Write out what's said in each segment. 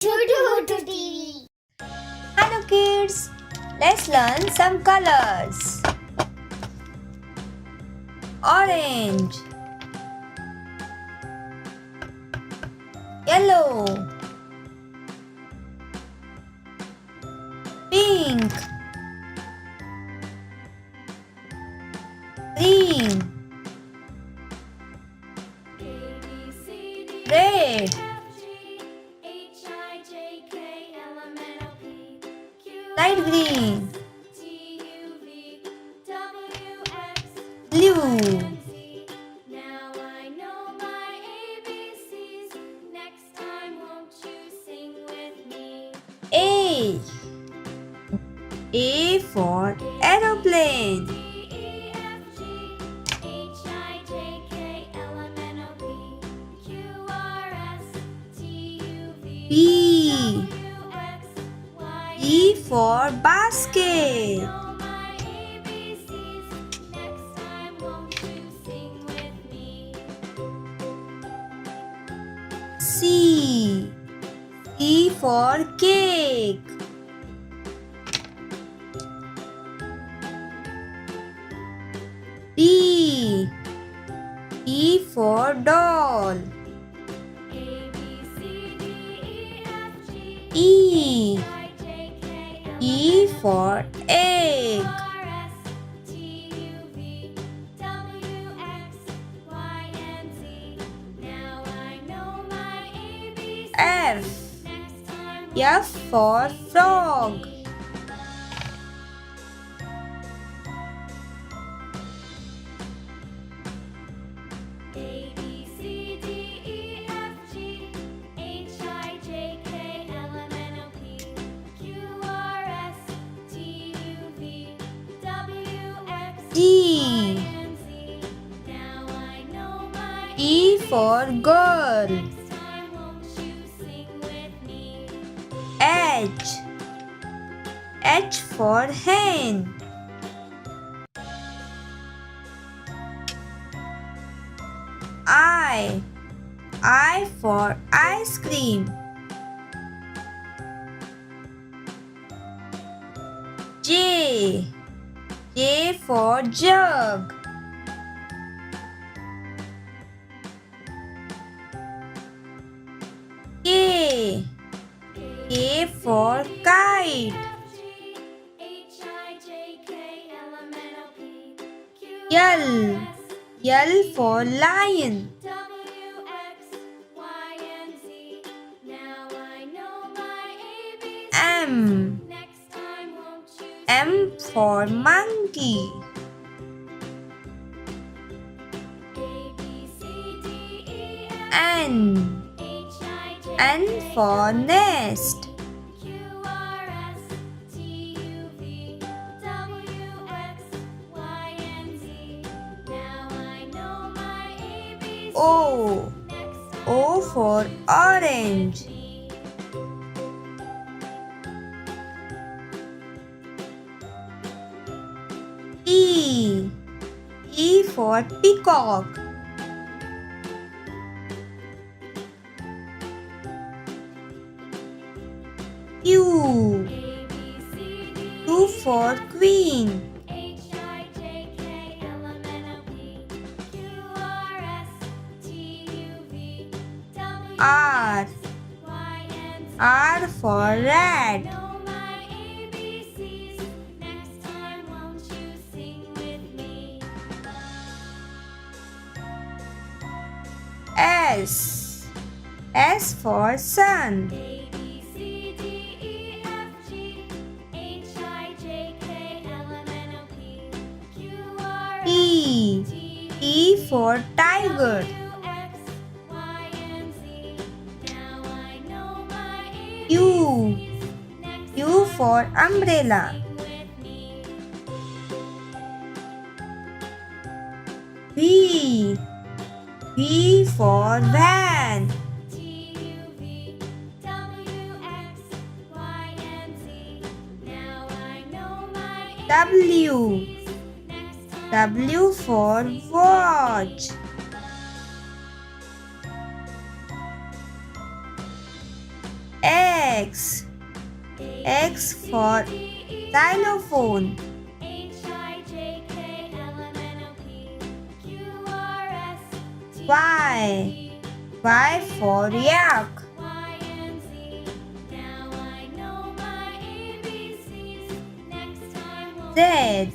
Tutu TV. Hello kids, let's learn some colors. Orange, yellow, pink, green, red, light green, blue, Now I know my ABCs. Next time, won't you sing with me? A. A for aeroplane. D, E, F, G, H, I, J, K, L, M, N, O, P, Q, R, S, T, U, V, B. W, X, Y, B for basket. know my ABCs. Next time, won't you sing with me? C. C for cake. D. E for doll. A, B, C, D, E, F, G, E. I, J, K, L, E for egg. R, S, T, U, V, W, X, Y, and Z. Now I know my ABCs. F. Next time, F for frog. A, B, C, D, E, F, G, H, I, J, K, L, M, N, O, P, Q, R, S, T, U, V, W, X, G. and Z. Now I know my E for girl. Next time, won't you sing with me? H. H for hen. I. I for ice cream. J. J for jug. K. K for kite. H, I, J, K, L, M, N, O, P, Q, L. S, L for lion. W, X, Y, and Z. Now I know my ABCs. M. Next time, won't you M for monkey. A, B, C, D, E, F, N. H, I, J, N K, for nest. Q, R, S, T, U, V, W, X, Y, and Z. Now I know my ABCs. O. Next time, O for orange. me. E. E for peacock. Q. A, B, C, D, Q for queen. H, I, J, K, L, M, N, O, P, Q, R, S, T, U, V, W, R. Y, and Z. R for rat. Know my ABCs. Next time, won't you sing with me? S. S for sun. A, B, C, D, E, F, G, H, I, J, K, L, M, N, O, P, Q, R, S, T. T, T for tiger. W, X, Y, and Z. Now I know my U. ABCs. Next U for umbrella. sing with me. V. V for van. T, U, V, W, X, Y, and Z. Now I know my W. ABCs. Next time, W for watch. X. X. X for xylophone. Y. Y for yak. Z.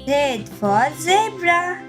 Z for zebra.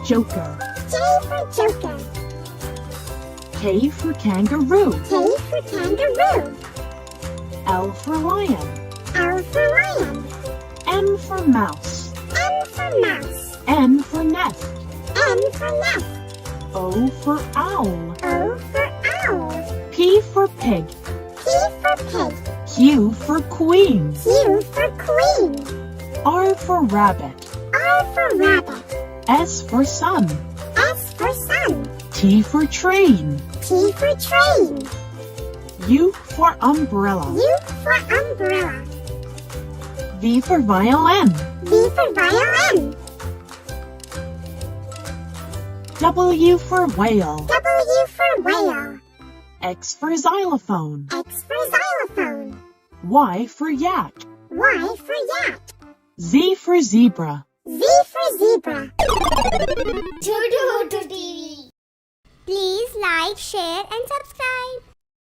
Joker. J for Joker. K for kangaroo. K for kangaroo. L for lion. L for lion. M for mouse. M for mouse. N for nest. N for nest. O for owl. O for owl. P for pig. for pig. Q for queen. Q for queen. R for rabbit. R for rabbit. S for sun. S for sun. T for train. T for train. U for umbrella. U for umbrella. V for violin. V for violin. W for whale. W for whale. X for xylophone. X for xylophone. Y for yak. Y for yak. Z for zebra. Z for zebra. Tutu TV. Please like, share and subscribe.